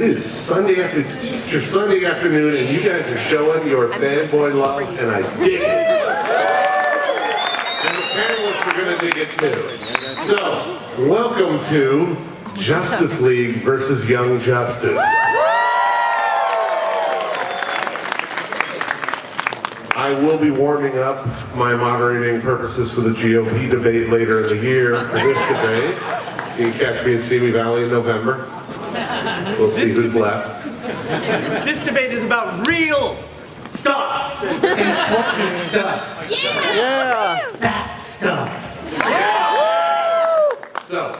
It is Sunday afternoon, it's Easter Sunday afternoon, and you guys are showing your fanboy love, and I dig it. And the panelists are going to dig it too. So, welcome to Justice League versus Young Justice. I will be warming up my moderating purposes for the GOP debate later in the year for this debate. You can catch me in Simi Valley in November. We'll see who's left. This debate is about real stuff. Important stuff. Yeah. That stuff. So,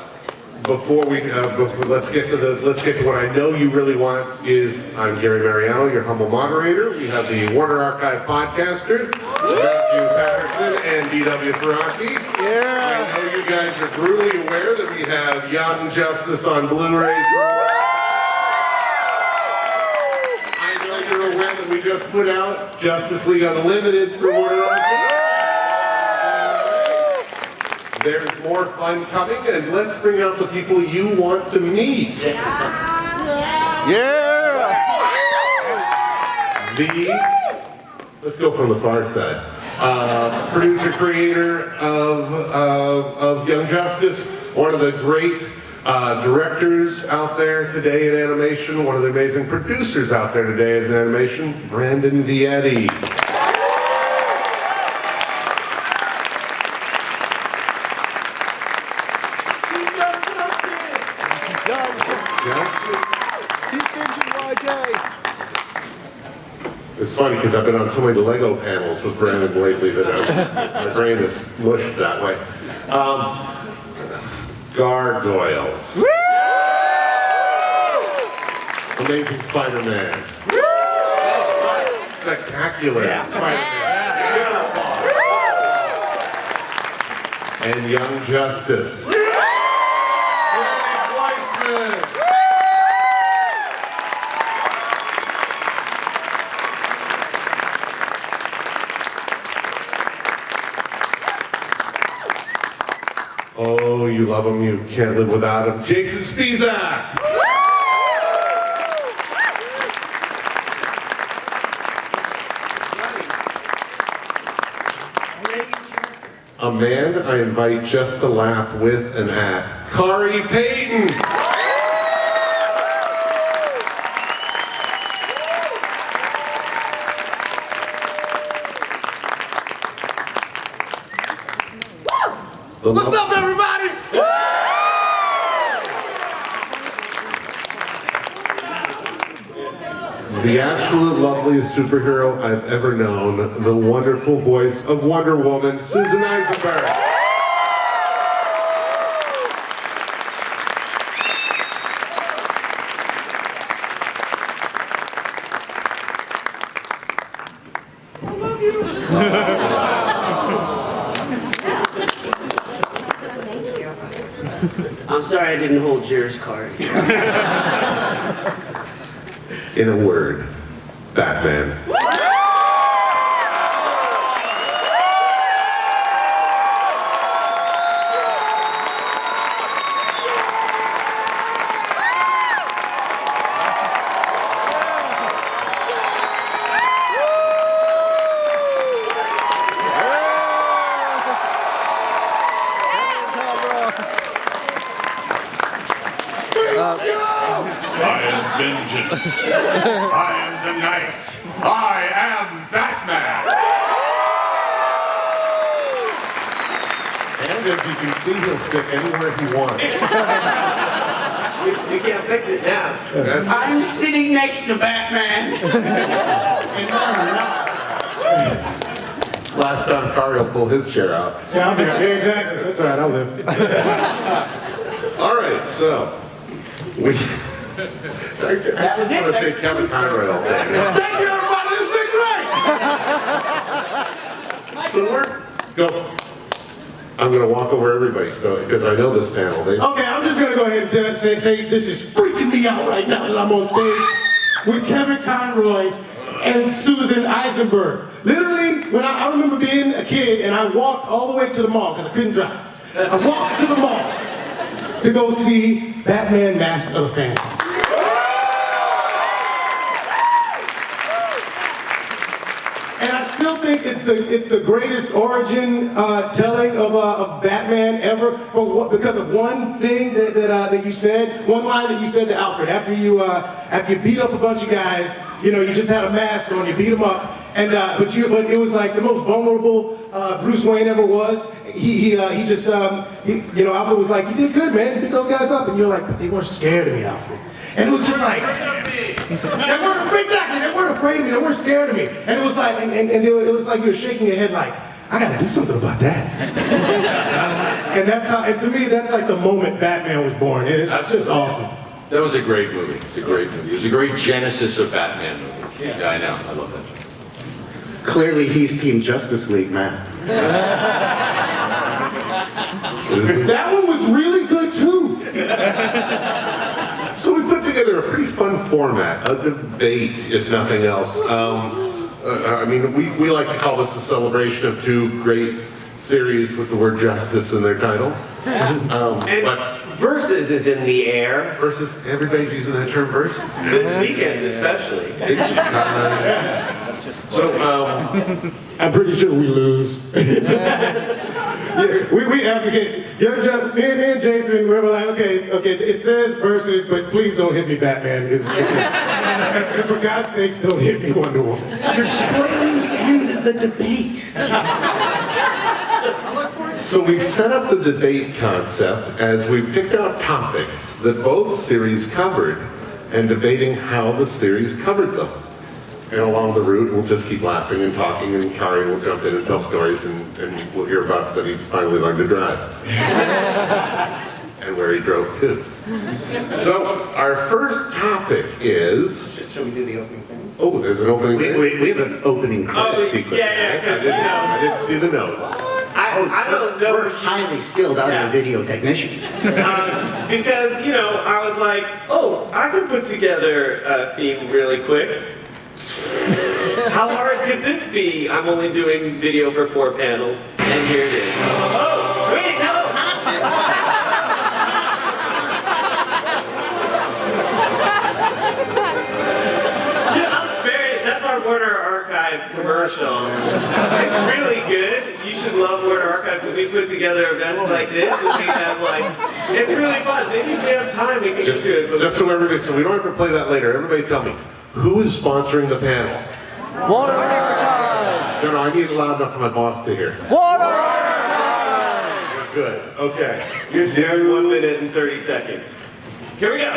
before we let's get to what I know you really want. I'm Gary Miereanu, your humble moderator. We have the Warner Archive podcasters, Matthew Patterson and D.W. Ferranti. Yeah. I know you guys are brutally aware that we have Young Justice on Blu-ray. I know you're aware that we just put out Justice League Unlimited for Warner Archive. There's more fun coming, and let's bring out the people you want to meet. Let's go from the far side. Producer, creator of Young Justice, one of the great directors out there today in animation, one of the amazing producers out there today in animation, Brandon Vietti. It's funny because I've been on so many Lego panels with Brandon lately that my brain is mushed that way. Gargoyles. Woo! Amazing Spider-Man. Spectacular Spider-Man. And Young Justice. Greg Weisman. Oh, you love him, you can't live without him. Jason Spisak! A man I invite just to laugh with and at, Khary Payton! What's up, everybody? The absolute loveliest superhero I've ever known, the wonderful voice of Wonder Woman, Susan Eisenberg. I'm sorry I didn't hold yours card. In a word, Batman. I am vengeance. I am the night. I am Batman. And as you can see, he'll sit anywhere he wants. We can't fix it now. I'm sitting next to Batman. Last time Khary will pull his chair out. Yeah, I'll be right. Yeah, exactly. That's all right, I'll live. All right, so we. I just want to say Kevin Conroy all day. Thank you, everybody. This has been great. So go. I'm going to walk over everybody still because I know this panel. Okay, I'm just gonna go ahead and say this is freaking me out right now that I'm on stage with Kevin Conroy and Susan Eisenberg. Literally, when I remember being a kid and I walked all the way to the mall because I couldn't drive. I walked to the mall to go see Batman Mask of the Phantasm. it's the greatest origin telling of Batman ever because of one thing that you said, one line that you said to Alfred after you beat up a bunch of guys. You know, you just had a mask on, you beat them up, and but it was like the most vulnerable Bruce Wayne ever was. Alfred was like, you did good, man, you beat those guys up, and you're like, but they weren't scared of me, Alfred. And it was just like, they weren't afraid of me, they weren't scared of me. And it was like, it was like you were shaking your head like, I gotta do something about that. And that's how, and to me, that's like the moment Batman was born. It's just awesome. That was a great movie. It's a great movie. It was a great genesis of Batman movie. Yeah, I know. I love that. Clearly, he's Team Justice League, man. That one was really good too. So we put together a pretty fun format, a debate, if nothing else. I mean, we like to call this a celebration of two great series with the word justice in their title. But Versus is in the air. versus, everybody's using that term versus. This weekend especially. So, I'm pretty sure we lose. Yeah, we advocate. Me and Jason, we were like, okay, it says versus, but please don't hit me, Batman. And for God's sakes, don't hit me, Wonder Woman. You're spoiling the end of the debate. so we set up the debate concept as we picked out topics that both series covered and debating how the series covered them. And along the route, we'll just keep laughing and talking, and Khary will jump in and tell stories, and we'll hear about that he finally learned to drive. And where he drove to. So, our first topic is... Shall we do the opening thing? Oh, there's an opening thing? We have an opening credit sequence. I didn't see the note. I don't know. We're highly skilled audio video technicians. Because, I was like, oh, I can put together a theme really quick. How hard could this be? I'm only doing video for 4 panels, and here it is. Oh, wait, no! I'll spare it. That's our Warner Archive commercial. It's really good. You should love Warner Archive because we put together events like this, and we have it's really fun. Maybe if we have time, we can get to it. Just so we don't have to play that later. Everybody tell me, who is sponsoring the panel? Warner Archive! No, I need it loud enough for my boss to hear. Warner Archive! Good, okay. You're there in 1 minute and 30 seconds. Here we go.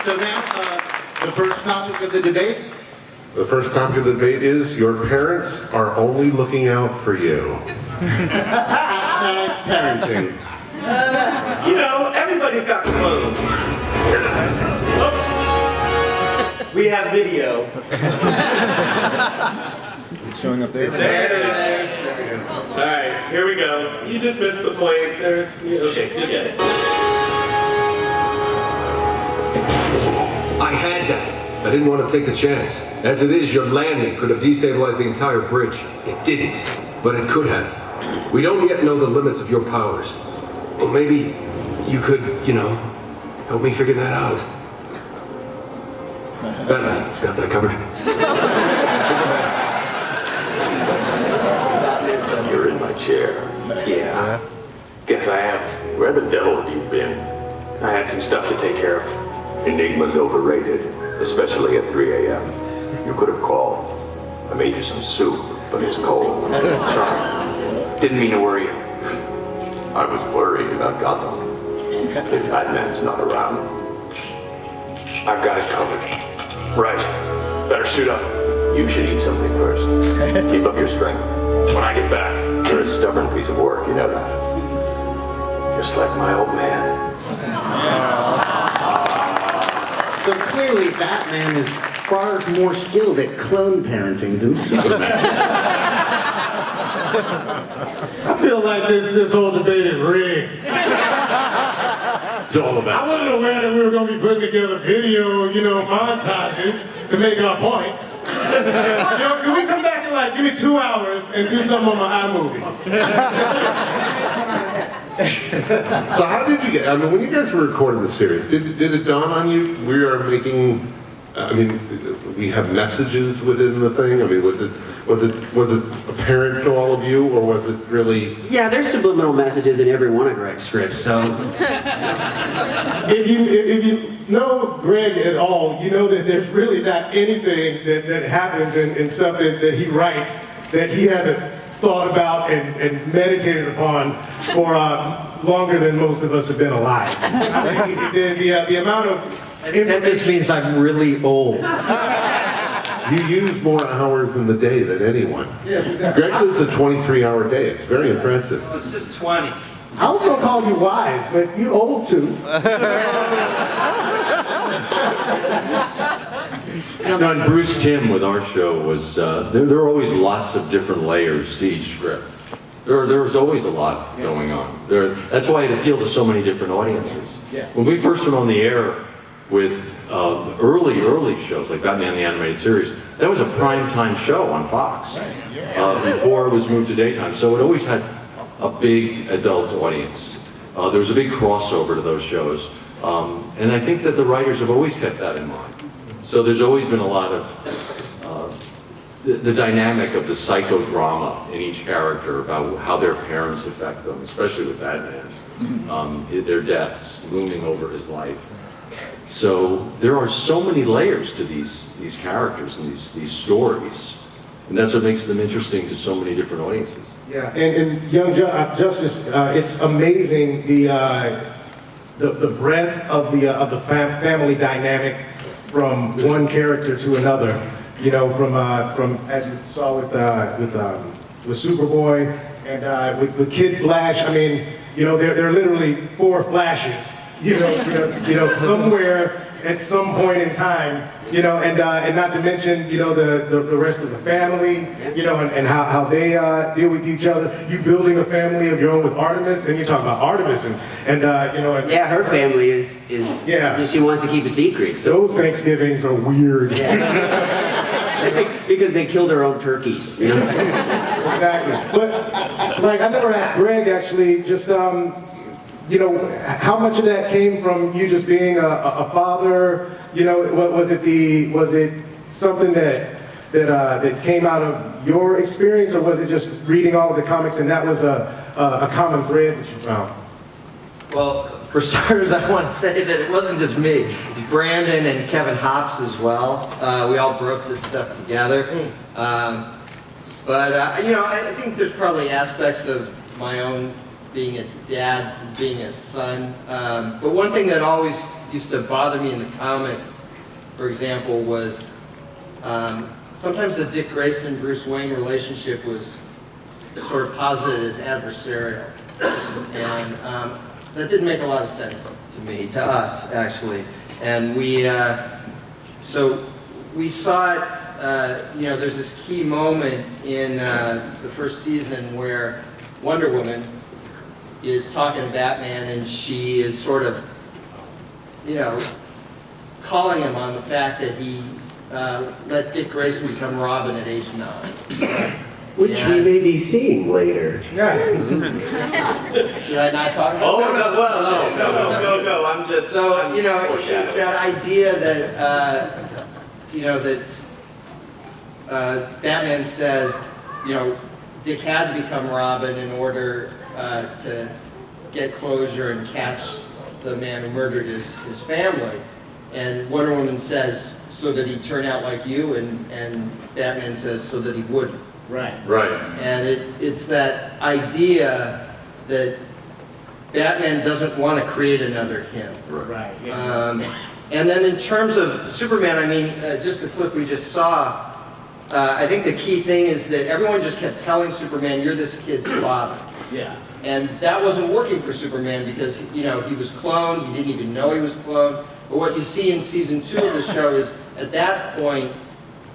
So now, the first topic of the debate. The first topic of the debate is your parents are only looking out for you. Hashtag parenting. Everybody's got clothes. Oh. We have video. Showing up there. There it is. All right, here we go. You just missed the point. Okay, you get it. I had that. I didn't want to take the chance. As it is, your landing could have destabilized the entire bridge. It didn't, but it could have. We don't yet know the limits of your powers. Well, maybe you could, help me figure that out. Batman's got that covered. You're in my chair. Yeah. Guess I am. Where the devil have you been? I had some stuff to take care of. Enigma's overrated, especially at 3 a.m. You could have called. I made you some soup, but it's cold. Sorry. Didn't mean to worry you. I was worried about Gotham. If Batman's not around. I've got it covered. Right. Better suit up. You should eat something first. Keep up your strength. When I get back, you're a stubborn piece of work, you know that. Just like my old man. So clearly, Batman is far more skilled at clone parenting than Superman. I feel like this whole debate is rigged. It's all I about wasn't aware that we were going to be putting together video, montages to make our point. Can we come back in give me 2 hours and do something on my iMovie? So how did you get, when you guys were recording the series, did it dawn on you we are making, we have messages within the thing? Was it apparent to all of you, or was it really? Yeah, there's subliminal messages in every one of Greg's scripts, so. If you know Greg at all, you know that there's really not anything that happens in stuff that he writes that he hasn't thought about and meditated upon for longer than most of us have been alive. The amount of That just means I'm really old. You use more hours in the day than anyone. Yes, exactly. Greg lives a 23-hour day. It's very impressive. It's just 20. I was gonna call you wise, but you old too. And Bruce Timm with our show was, there are always lots of different layers to each script. There was always a lot going on. That's why it appealed to so many different audiences. Yeah. When we first went on the air with early shows like Batman the Animated Series, that was a primetime show on Fox before it was moved to daytime. So it always had a big adult audience. There was a big crossover to those shows. And I think that the writers have always kept that in mind. So there's always been a lot of the dynamic of the psychodrama in each character about how their parents affect them, especially with Batman. Their deaths looming over his life. So there are so many layers to these characters and these stories. And that's what makes them interesting to so many different audiences. Yeah, and Young Justice, it's amazing the breadth of the family dynamic from one character to another. From as you saw with Superboy and with Kid Flash. There are literally 4 Flashes. Somewhere at some point in time. And not to mention, the rest of the family, and how they deal with each other. You building a family of your own with Artemis, and you're talking about Artemis, and Yeah, her family is she wants to keep a secret. So. Those Thanksgivings are weird. Yeah. Because they killed their own turkeys. Exactly. But I never asked Greg actually, just how much of that came from you just being a father? Was it something that came out of your experience, or was it just reading all of the comics and that was a common thread that you found? Well, for starters, I want to say that it wasn't just me. Brandon and Kevin Hops as well. We all broke this stuff together. I think there's probably aspects of my own being a dad, being a son. But one thing that always used to bother me in the comics, for example, was sometimes the Dick Grayson Bruce Wayne relationship was sort of posited as adversarial, and that didn't make a lot of sense to me, to us actually. And we saw it. There's this key moment in the first season where Wonder Woman is talking to Batman, and she is sort of, calling him on the fact that he let Dick Grayson become Robin at age 9. Which we may be seeing later. Yeah. Should I not talk about that? No, go. I'm just it's that idea that, Batman says, Dick had to become Robin in order to get closure and catch the man who murdered his family. And Wonder Woman says, so that he'd turn out like you, and Batman says, so that he wouldn't. Right. And it's that idea that Batman doesn't want to create another him. Right. And then in terms of Superman, just the clip we just saw, I think the key thing is that everyone just kept telling Superman, you're this kid's father. Yeah. And that wasn't working for Superman because, he was cloned, he didn't even know he was cloned. But what you see in season 2 of the show is, at that point,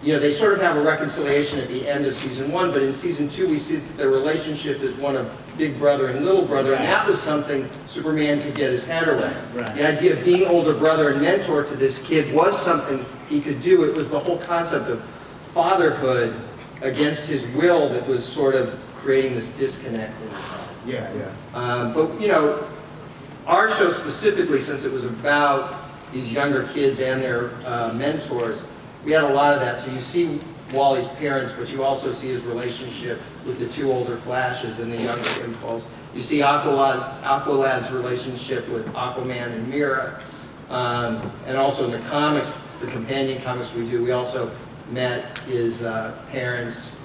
they sort of have a reconciliation at the end of season 1, but in season 2 we see that their relationship is one of big brother and little brother, and that was something Superman could get his head around. Right. The idea of being older brother and mentor to this kid was something he could do. It was the whole concept of fatherhood against his will that was sort of creating this disconnect in his life. Yeah. But, you know, our show specifically, since it was about these younger kids and their mentors, we had a lot of that. So you see Wally's parents, but you also see his relationship with the two older Flashes and the younger Impulse. You see Aqualad's relationship with Aquaman and Mera. And also in the comics, the companion comics we do, we also met his parents.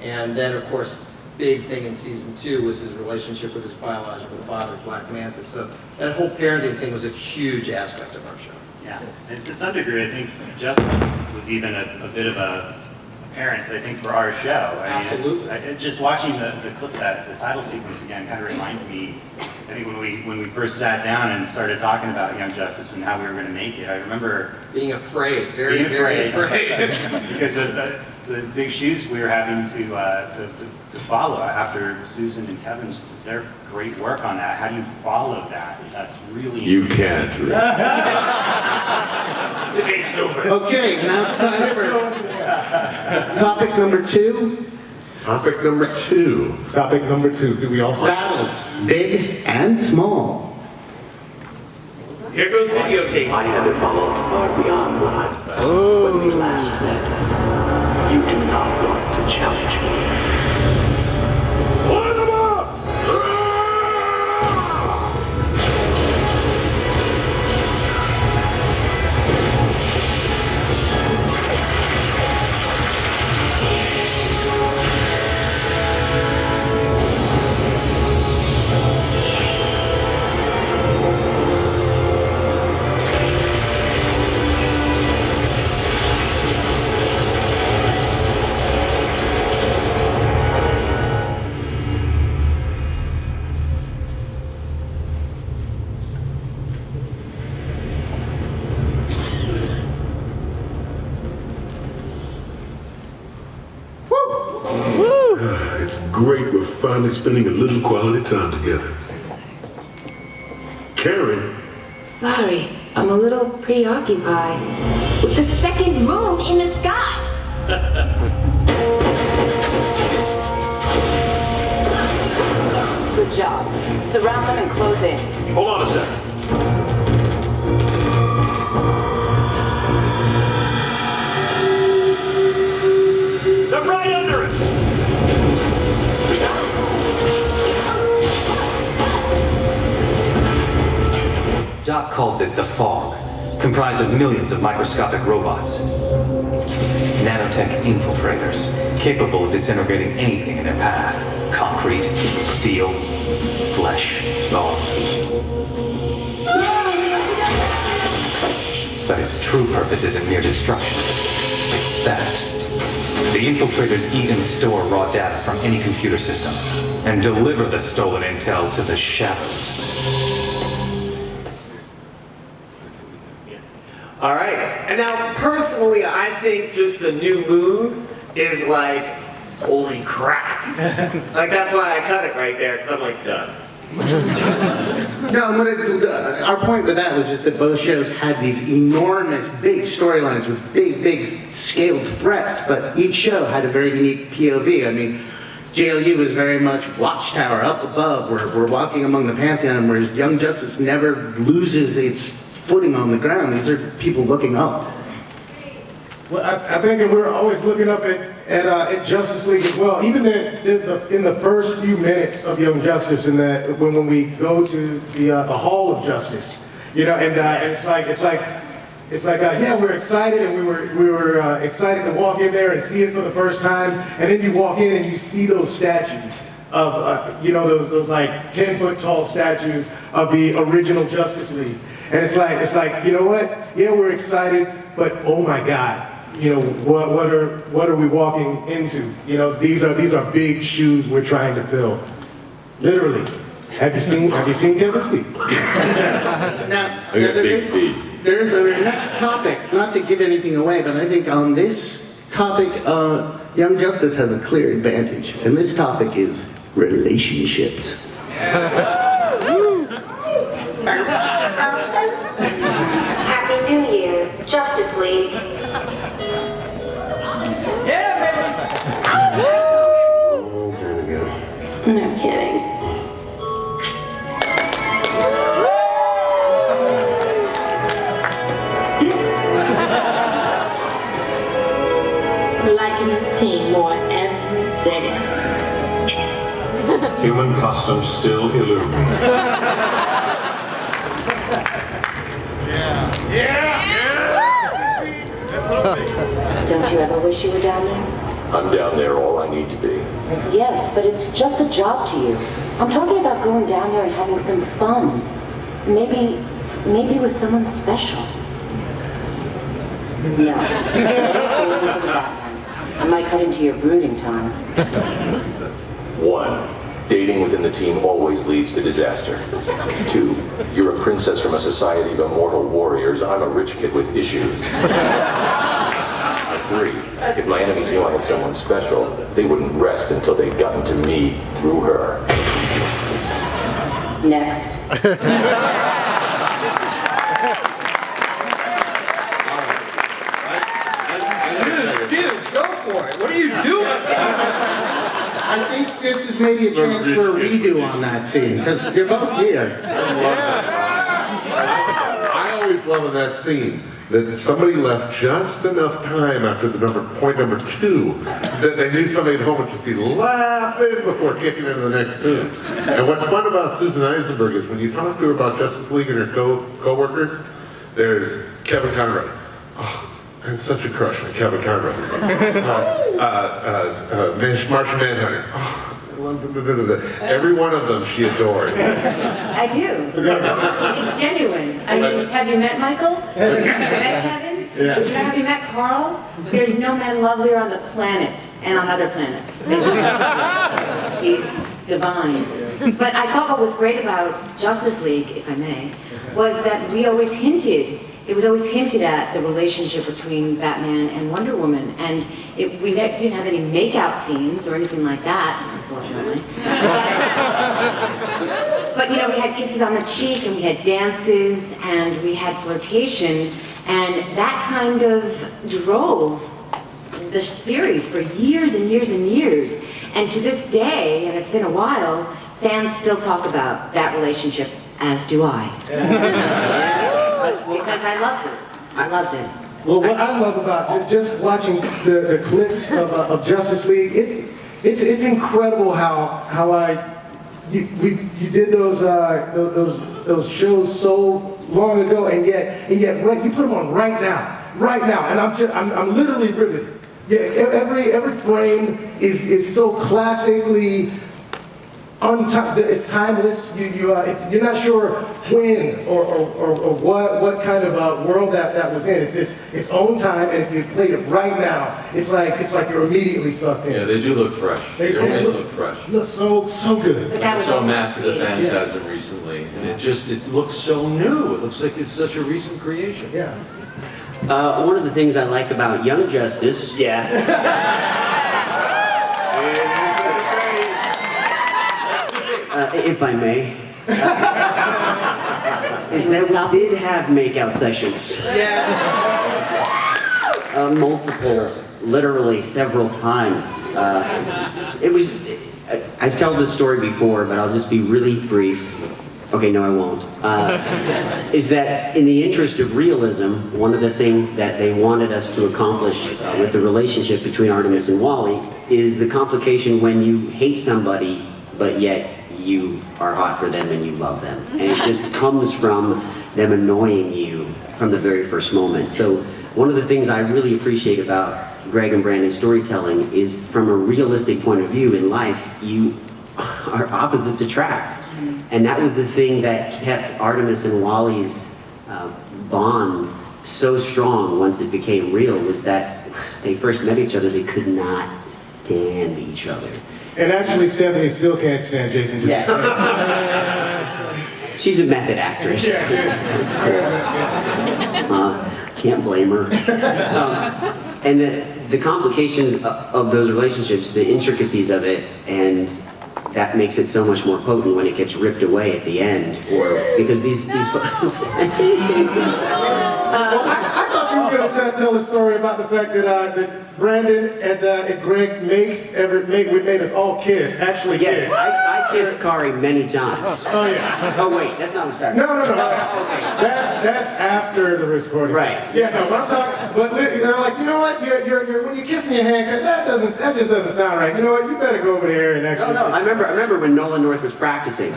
And then, of course, big thing in season 2 was his relationship with his biological father, Black Manta. So that whole parenting thing was a huge aspect of our show. Yeah, and to some degree, I think Justin was even a bit of a parent, I think, for our show. Absolutely. Just watching the clip, the title sequence again, kind of reminded me, I think when we first sat down and started talking about Young Justice and how we were going to make it, I remember being afraid, very afraid. because of the big shoes we were having to follow after Susan and Kevin's their great work on that. How do you follow that? That's really You can't. Debate's over. Okay, now it's time for topic number 2. Topic number 2. Topic number 2. Do we all Battles, big and small. Here goes videotape. I haven't followed far beyond what I was when we last met. You do not want to challenge me. Line them up! It's great we're finally spending a little quality time together. Karen? Sorry, I'm a little preoccupied with the second moon in the sky. Good job. Surround them and close in. Hold on a second. They're right under it! Doc calls it the fog, comprised of millions of microscopic robots. Nanotech infiltrators, capable of disintegrating anything in their path. Concrete, steel, flesh, bone. But its true purpose isn't mere destruction. It's theft. The infiltrators eat and store raw data from any computer system and deliver the stolen intel to the shadows. All right, and now personally, I think just the new moon is like, holy crap. Like that's why I cut it right there, because I'm like, done. No, but our point with that was just that both shows had these enormous, big storylines with big scaled threats, but each show had a very unique POV. I mean, JLU is very much Watchtower, up above. We're walking among the Pantheon, whereas Young Justice never loses its footing on the ground. These are people looking up. Well, I think that we're always looking up at Justice League as well. Even in the first few minutes of Young Justice, in that when we go to the Hall of Justice, you know, and it's like yeah, we're excited, and we were excited to walk in there and see it for the first time, and then you walk in and you see those statues of you know, those like 10-foot tall statues of the original Justice League. And it's like, you know what? Yeah, we're excited, but oh my God, you know, what are we walking into? You know, these are big shoes we're trying to fill. Literally. Have you seen Kevin's feet? Now, I got big feet. There's a next topic, not to give anything away, but I think on this topic, Young Justice has a clear advantage. And this topic is relationships. Happy New Year, Justice League. Long time ago. No kidding. Liking this team more every day. Human customs still elude me. Don't you ever wish you were down there? I'm down there all I need to be. Yes, but it's just a job to you. I'm talking about going down there and having some fun. Maybe with someone special. No. I might cut into your brooding time. 1. Dating within the team always leads to disaster. 2. You're a princess from a society of immortal warriors. I'm a rich kid with issues. 3. If my enemies knew I had someone special, they wouldn't rest until they'd gotten to me through her. Next. Dude, go for it. What are you doing? I think this is maybe a chance for a redo on that scene, because you're both here. I always love in that scene that somebody left just enough time after the point number 2 that they knew somebody at home would just be laughing before kicking into the next tune. And what's fun about Susan Eisenberg is when you talk to her about Justice League and her co-workers, there's Kevin Conroy. Oh, I had such a crush on Kevin Conroy. Martian Manhunter. Oh, I love every one of them she adored. I do. It's genuine. I mean, have you met Michael? Have you met Kevin? Have you met Carl? There's no man lovelier on the planet and on other planets. He's divine. But I thought what was great about Justice League, if I may, was that we always hinted. It was always hinted at the relationship between Batman and Wonder Woman, and we didn't have any make-out scenes or anything like that, unfortunately. But you know, we had kisses on the cheek, and we had dances, and we had flirtation, and that kind of drove the series for years and years and years. And to this day, and it's been a while, fans still talk about that relationship, as do I. Because I loved it. I loved it. Well, what I love about just watching the clips of Justice League, it's incredible how you did those shows so long ago, and yet you put them on right now, and I'm literally riveted. Yeah, every frame is so classically. It's timeless. You're not sure when or what kind of world that was in. It's its own time, and if you played it right now, it's like you're immediately sucked in. Yeah, they do look fresh. They always look fresh. Look so good. I saw Mask of the Phantasm recently, and it looks so new. It looks like it's such a recent creation. Yeah. One of the things I like about Young Justice, yes. If I may, is that we did have makeout sessions. Yes. Multiple, literally several times. I've told this story before, but I'll just be really brief. Okay, no, I won't. Is that in the interest of realism, one of the things that they wanted us to accomplish with the relationship between Artemis and Wally is the complication when you hate somebody, but yet you are hot for them and you love them. And it just comes from them annoying you from the very first moment. So one of the things I really appreciate about Greg and Brandon's storytelling is from a realistic point of view in life, our opposites attract. And that was the thing that kept Artemis and Wally's bond so strong once it became real, was that they first met each other, they could not stand each other. And actually, Stephanie still can't stand Jason. Yeah. She's a method actress. Can't blame her. And the complications of those relationships, the intricacies of it, and that makes it so much more potent when it gets ripped away at the end, or because these Well, I thought you were going to tell a story about the fact that Brandon and Greg made us all kiss, actually yes, kiss. I kissed Khary many times. Oh, yeah. Oh, wait, that's not what's happening. No. That's after the recording. Right. Yeah, no, but I'm talking, but they're like, you know what, you're when you're kissing your hand, that just doesn't sound right. You know what, you better go over there and actually. No, I remember when Nolan North was practicing,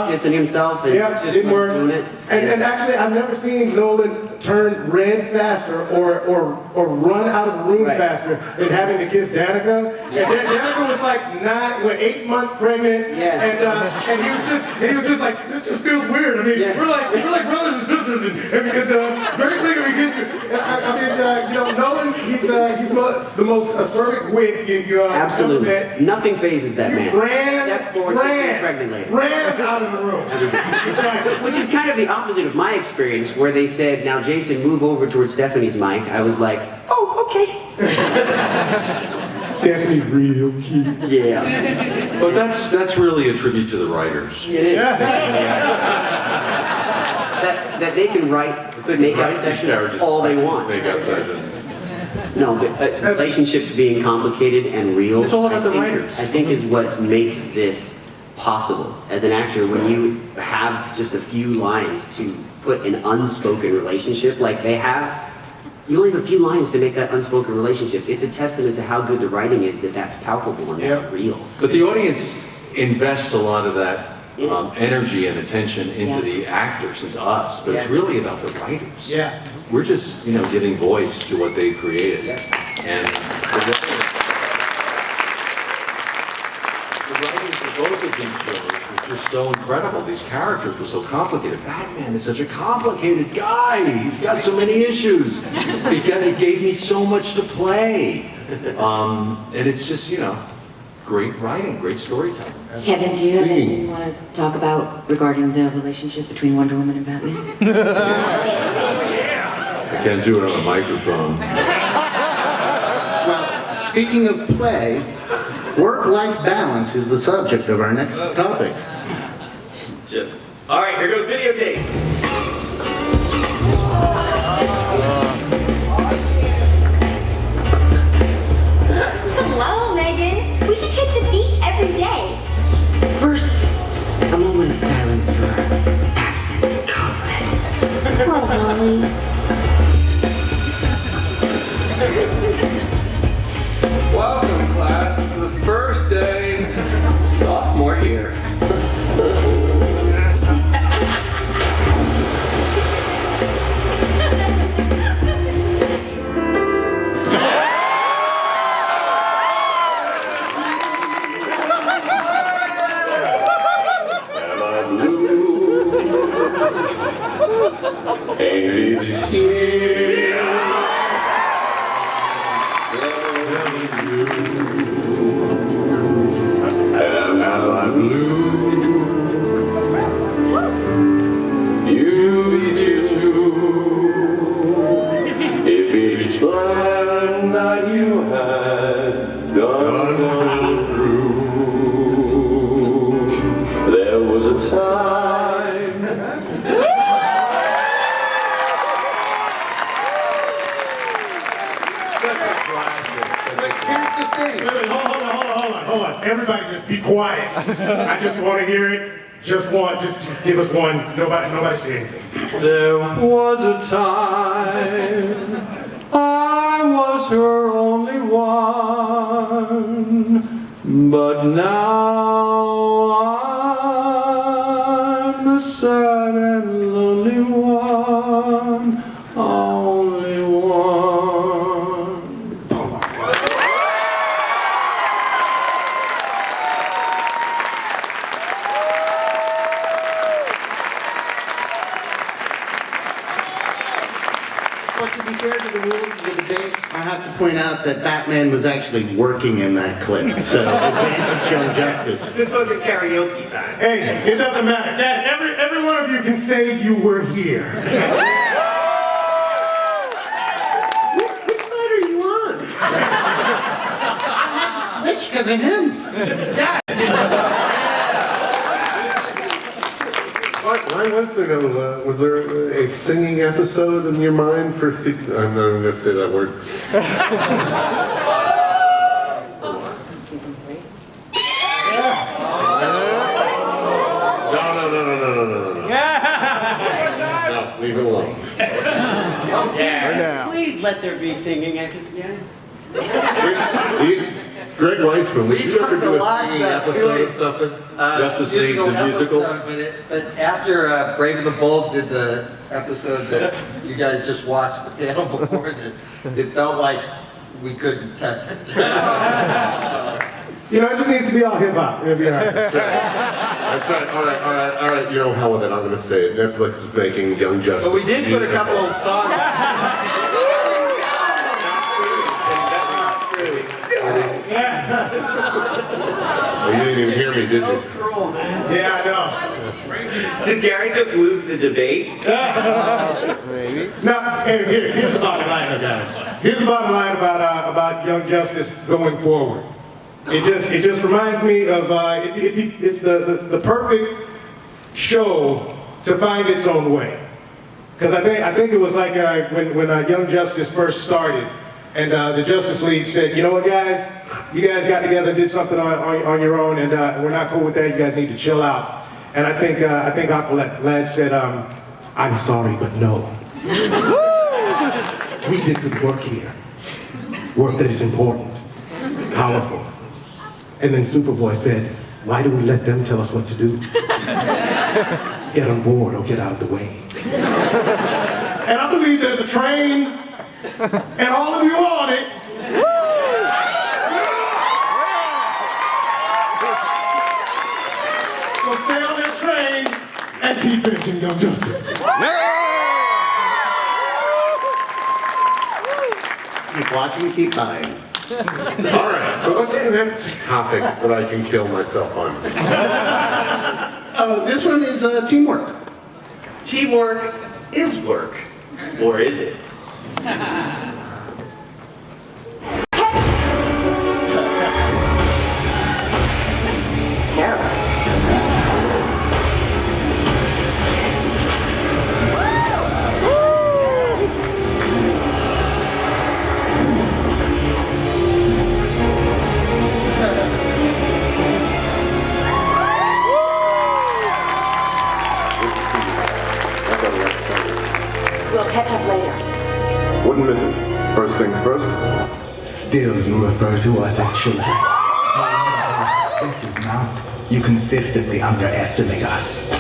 kissing himself and just didn't work. doing it. And actually, I've never seen Nolan turn red faster or run out of the room faster than having to kiss Danica. Yeah. And Danica was like 8 months pregnant, and he was just like, this just feels weird. I mean, we're like brothers and sisters, and Greg's making me kiss you. I mean, Nolan, he's the most acerbic wit you Absolutely. ever met. Nothing phases that man. Step forward, get pregnant later. Ran out of the room. Which is kind of the opposite of my experience, where they said, now Jason, move over towards Stephanie's mic. I was like, oh, okay. Stephanie's real cute. Yeah. But that's really a tribute to the writers. It is. that they can write, make out sessions all they want. Make out sessions. No, but relationships being complicated and real. It's all about the writers. I think is what makes this possible. As an actor, when you have just a few lines to put an unspoken relationship like they have, you only have a few lines to make that unspoken relationship. It's a testament to how good the writing is that that's palpable and that's real. But the audience invests a lot of that energy and attention into the actors and to us, but it's really about the writers. Yeah. We're just, giving voice to what they created. And the writing for both of these shows was just so incredible. These characters were so complicated. Batman is such a complicated guy. He's got so many issues. It gave me so much to play. And it's just, great writing, great storytelling. Kevin, do you have anything you want to talk about regarding the relationship between Wonder Woman and Batman? I can't do it on a microphone. Well, speaking of play, work-life balance is the subject of our next topic. All right, here goes videotape. Hello, Megan. We should hit the beach every day. First, a moment of silence for our absent comrade. Poor Wally. Welcome, class, to the first day, sophomore year. Hold on. Everybody just be quiet. I just want to hear it. Just give us one. Nobody say anything. There was a time I was her only one, but now I'm the sad and lonely one, only one. But to be fair to the rules of the debate, I have to point out that Batman was actually working in that clip. So, advantage Young Justice. This wasn't karaoke time. Hey, it doesn't matter. Dad, every one of you can say you were here. Which side are you on? I had to switch because of him. Dad. Why was there no, was there a singing episode in your mind for, I'm not going to say that word. No, leave it alone. Yes. Please let there be singing again. Greg Weisman, would you ever do a lot singing about episode doing, of something? Justice League, the musical? Episode, but after Brave and the Bold did the episode that you guys just watched the panel before this, it felt like we couldn't touch it. You know, it just needs to be all hip hop. It'll be all right. That's right. All right. You know, hell with it. I'm going to say it. Netflix is making Young Justice. But we did put a couple of songs. Oh, you didn't even hear me, did you? Cruel, man. Yeah, I know. Did Gary just lose the debate? Maybe. No, here's the bottom line, guys. Here's the bottom line about Young Justice going forward. It just reminds me of it's the perfect show to find its own way. Because I think it was like when Young Justice first started, and the Justice League said, you know what, guys, you guys got together and did something on your own, and we're not cool with that. You guys need to chill out. And I think Aqualad said, I'm sorry, but no. We did good work here. Work that is important, powerful. And then Superboy said, why do we let them tell us what to do? Get on board or get out of the way. And I believe there's a train, and all of you on it. So stay on that train and keep finishing Young Justice. Keep watching, keep buying. All right, so what's the next topic that I can kill myself on? This one is teamwork. Teamwork is work, or is it? We'll catch up later. Wouldn't miss it. First things first. Still, you refer to us as children. This is not. You consistently underestimate us.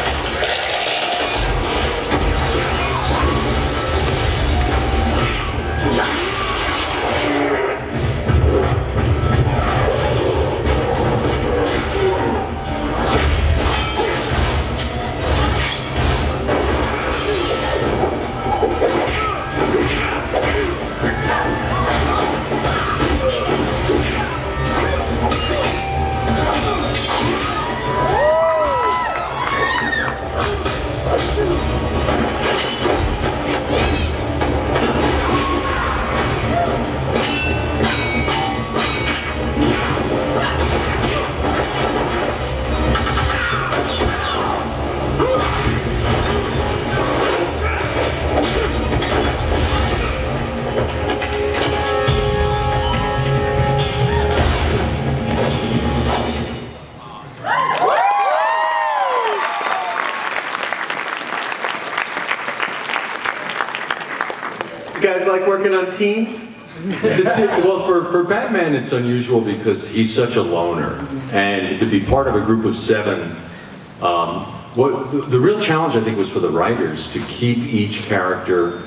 You guys like working on teams? Well, for Batman, it's unusual because he's such a loner, and to be part of a group of 7. The real challenge, I think, was for the writers to keep each character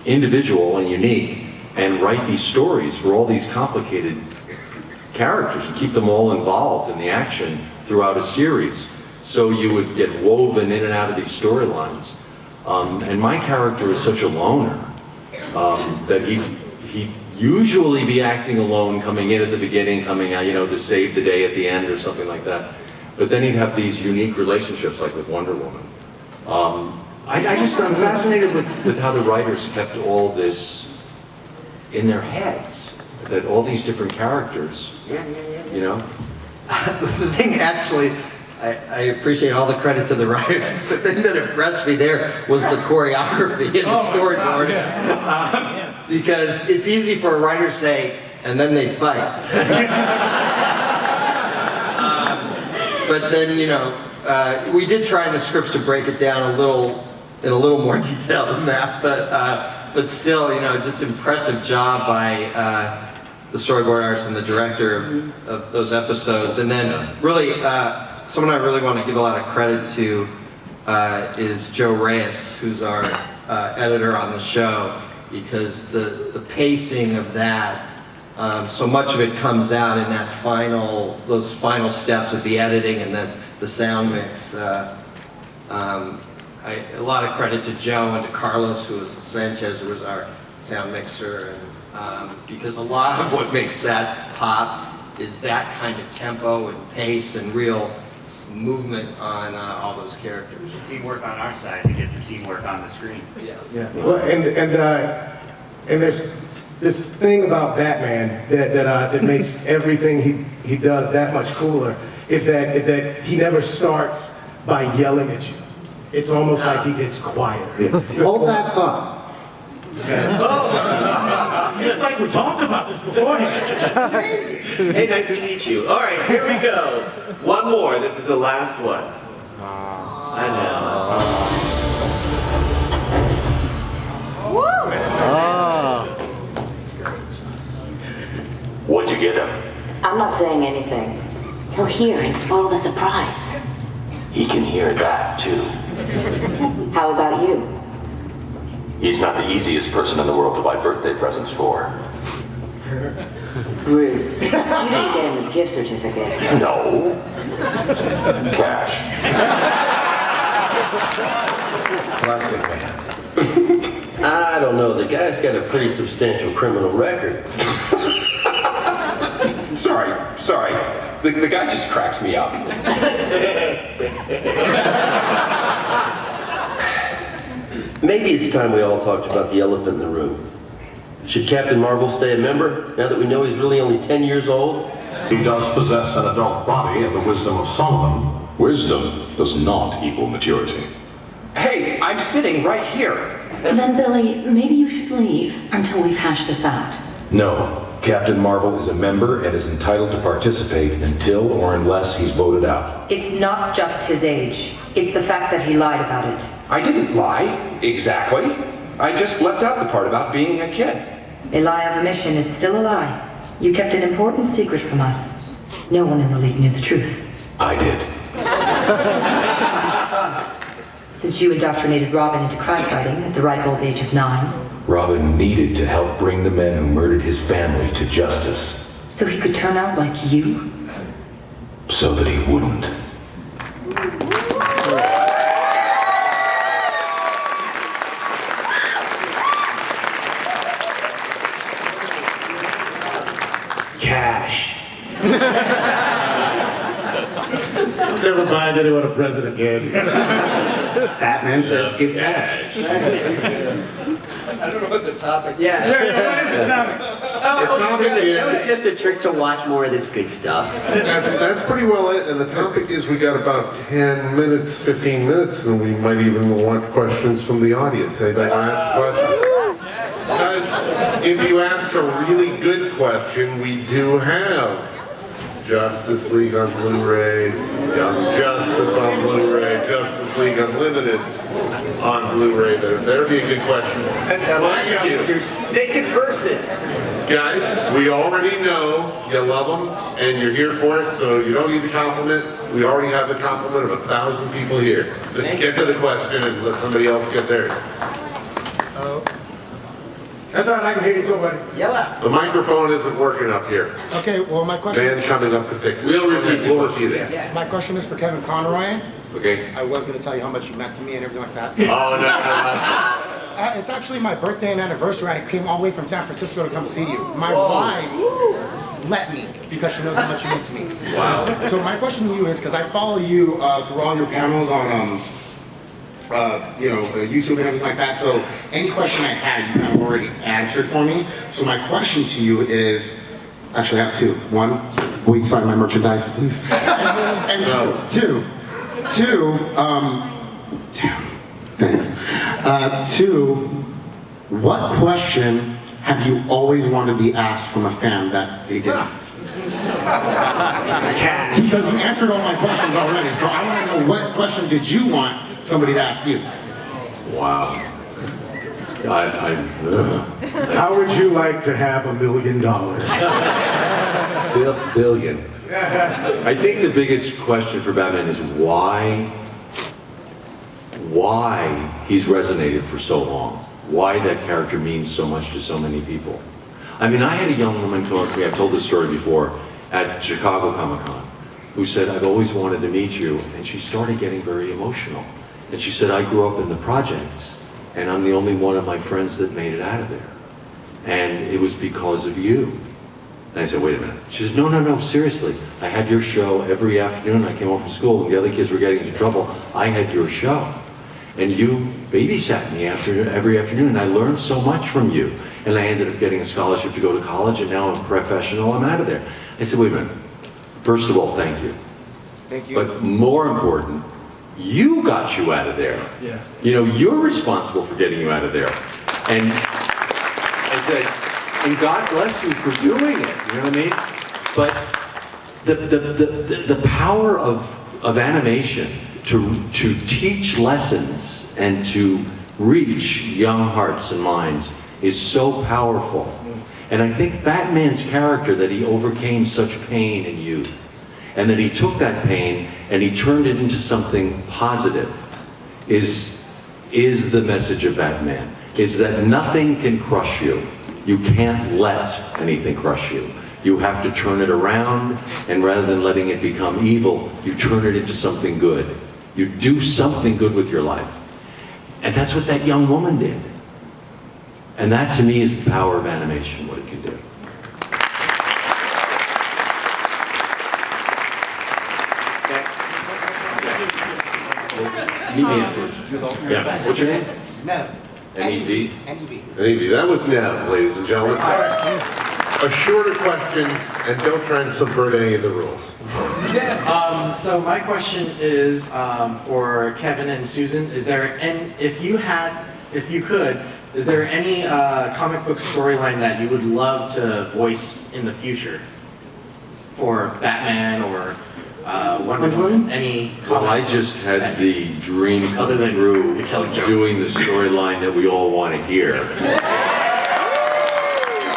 individual and unique, and write these stories for all these complicated characters and keep them all involved in the action throughout a series, so you would get woven in and out of these storylines. And my character is such a loner that he'd usually be acting alone, coming in at the beginning, coming out, to save the day at the end or something like that. But then he'd have these unique relationships, like with Wonder Woman. I'm fascinated with how the writers kept all this in their heads, that all these different characters, The thing actually, I appreciate all the credit to the writers. The thing that impressed me there was the choreography and the storyboard. Because it's easy for a writer to say, and then they fight. But then, we did try in the scripts to break it down in a little more detail than that. But still, just impressive job by the storyboard artist and the director of those episodes. And then really, someone I really want to give a lot of credit to is Joe Reyes, who's our editor on the show, because the pacing of that, so much of it comes out in those final steps of the editing and then the sound mix. A lot of credit to Joe and to Carlos, Sanchez, who was our sound mixer, and because a lot of what makes that pop is that kind of tempo and pace and real movement on all those characters. The teamwork on our side to get the teamwork on the screen. Yeah. Well, and there's this thing about Batman that makes everything he does that much cooler is that he never starts by yelling at you. It's almost like he gets quieter. Hold that thought. It's like we talked about this beforehand. Hey, nice to meet you. All right, here we go. One more. This is the last one. I know. What'd you get him? I'm not saying anything. He'll hear and spoil the surprise. He can hear that, too. How about you? He's not the easiest person in the world to buy birthday presents for. Bruce, you didn't get him a gift certificate. No. Cash. Plastic man. I don't know. The guy's got a pretty substantial criminal record. Sorry. The guy just cracks me up. Maybe it's time we all talked about the elephant in the room. Should Captain Marvel stay a member, now that we know he's really only 10 years old? He does possess an adult body and the wisdom of Solomon. Wisdom does not equal maturity. Hey, I'm sitting right here. Then, Billy, maybe you should leave until we've hashed this out. No. Captain Marvel is a member and is entitled to participate until or unless he's voted out. It's not just his age. It's the fact that he lied about it. I didn't lie. Exactly. I just left out the part about being a kid. A lie of omission is still a lie. You kept an important secret from us. No one in the League knew the truth. I did. Since you indoctrinated Robin into crime fighting at the ripe old age of 9. Robin needed to help bring the men who murdered his family to justice. So he could turn out like you? So that he wouldn't. Cash. Never mind anyone a president again. Batman says give cash. I don't know what the topic. What is the topic? That was just a trick to watch more of this good stuff. That's pretty well it. And the topic is we got about 10 minutes, 15 minutes, and we might even want questions from the audience. Anybody want to ask a question? Guys, if you ask a really good question, we do have Justice League on Blu-ray, Young Justice on Blu-ray, Justice League Unlimited on Blu-ray. That'd be a good question. Naked versus. Guys, we already know you love them and you're here for it, so you don't need the compliment. We already have the compliment of 1,000 people here. Just get to the question and let somebody else get theirs. That's all right, I can hear you. Go, buddy. Yell out. The microphone isn't working up here. Okay, well, my question Man's coming up to fix it. We'll repeat it. My question is for Kevin Conroy. Okay. I was going to tell you how much you meant to me and everything like that. Oh, no. It's actually my birthday and anniversary. I came all the way from San Francisco to come see you. My wife let me because she knows how much you mean to me. Wow. So my question to you is, because I follow you through all your panels on YouTube and everything like that. So any question I had, you have already answered for me. So my question to you is, actually I have two. One, Will you sign my merchandise, please? And two, thanks. Two, what question have you always wanted to be asked from a fan that they didn't? Because you answered all my questions already, so I want to know what question did you want somebody to ask you? Wow. How would you like to have $1 million? Billion. I think the biggest question for Batman is why he's resonated for so long. Why that character means so much to so many people. I mean, I had a young woman talk to me, I've told this story before, at Chicago Comic-Con, who said, I've always wanted to meet you, and she started getting very emotional. And she said, I grew up in the projects, and I'm the only one of my friends that made it out of there. And it was because of you. And I said, wait a minute. She says, no, seriously. I had your show every afternoon. I came home from school and the other kids were getting into trouble. I had your show. And you babysat me every afternoon, and I learned so much from you. And I ended up getting a scholarship to go to college, and now I'm a professional. I'm out of there. I said, wait a minute. First of all, thank you. Thank you. But more important, you got you out of there. Yeah. You know, you're responsible for getting you out of there. And I said, and God bless you for doing it, you know what I mean? But the power of animation to teach lessons and to reach young hearts and minds is so powerful. And I think Batman's character, that he overcame such pain in youth, and that he took that pain and he turned it into something positive, is the message of Batman. Is that nothing can crush you. You can't let anything crush you. You have to turn it around, and rather than letting it become evil, you turn it into something good. You do something good with your life. And that's what that young woman did. And that to me is the power of animation, what it can do. Meet me at first. Yeah. What's your name? Nev. N-E-V? Maybe. That was Nev, ladies and gentlemen. A shorter question, and don't try and subvert any of the rules. So my question is for Kevin and Susan. Is there any, if you could, is there any comic book storyline that you would love to voice in the future for Batman or Wonder Woman? Any? Well, I just had the dream come through of doing the storyline that we all want to hear.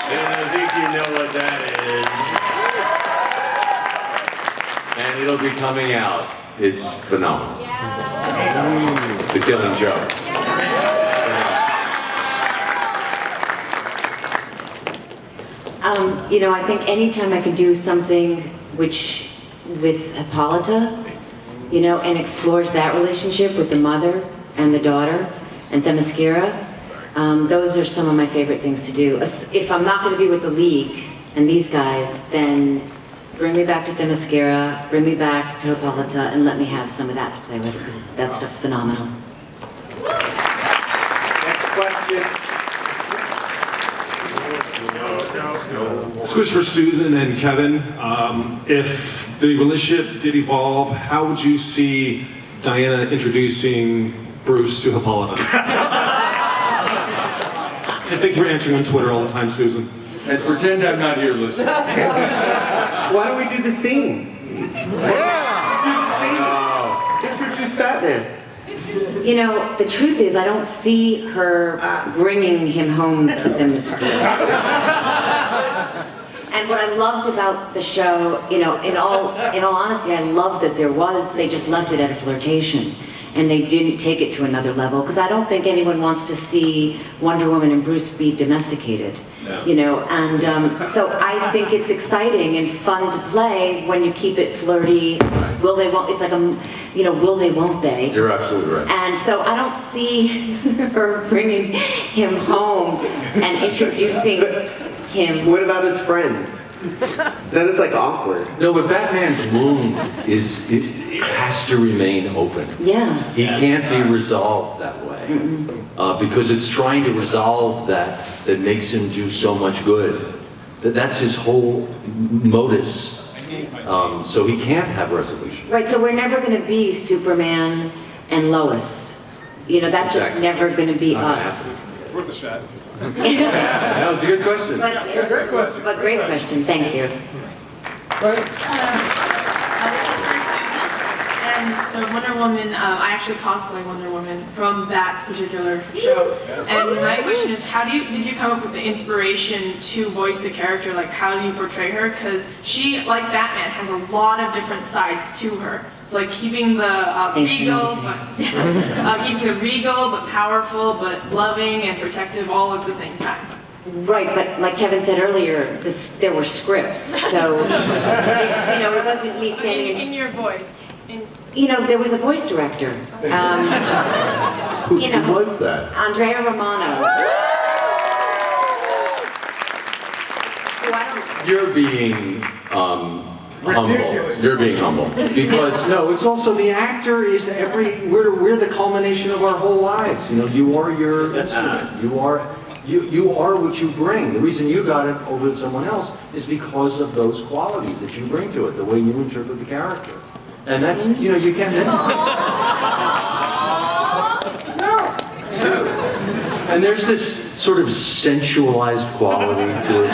And I think you know what that is. And it'll be coming out. It's phenomenal. The Killing Joke. You know, I think anytime I can do something with Hippolyta, you know, and explores that relationship with the mother and the daughter and Themyscira, those are some of my favorite things to do. If I'm not going to be with the League and these guys, then bring me back to Themyscira, bring me back to Hippolyta, and let me have some of that to play with, because that stuff's phenomenal. Next question. This was for Susan and Kevin. If the relationship did evolve, how would you see Diana introducing Bruce to Hippolyta? And thank you for answering on Twitter all the time, Susan. And pretend I'm not here listening. Why don't we do the scene? Introduce Batman. You know, the truth is, I don't see her bringing him home to Themyscira. And what I loved about the show, you know, in all honesty, I loved that they just left it at a flirtation. And they didn't take it to another level, because I don't think anyone wants to see Wonder Woman and Bruce be domesticated. No. You know, and so I think it's exciting and fun to play when you keep it flirty. Will they, won't, it's like will they, won't they? You're absolutely right. And so I don't see her bringing him home and introducing him. What about his friends? Then it's like awkward. No, but Batman's wound it has to remain open. Yeah. He can't be resolved that way. Because it's trying to resolve that makes him do so much good. That's his whole modus So he can't have resolution. Right, so we're never going to be Superman and Lois. You know, that's just never going to be us. Worth a shot. That was a good question. Great question. But great question, thank you. And so Wonder Woman, I actually cosplay Wonder Woman from that particular show. And my question is, did you come up with the inspiration to voice the character? Like, how do you portray her? Because she, like Batman, has a lot of different sides to her. It's like keeping the regal, but powerful, but loving and protective all at the same time. Right, but like Kevin said earlier, there were scripts, so you know, it wasn't me standing in your voice. You know, there was a voice director. Who was that? Andrea Romano. You're being humble. You're being humble because no, it's also the actor is we're the culmination of our whole lives. You know, you are your instrument. You are what you bring. The reason you got it over to someone else is because of those qualities that you bring to it, the way you interpret the character. And that's, you know, you can't. No, it's true. And there's this sort of sensualized quality to it,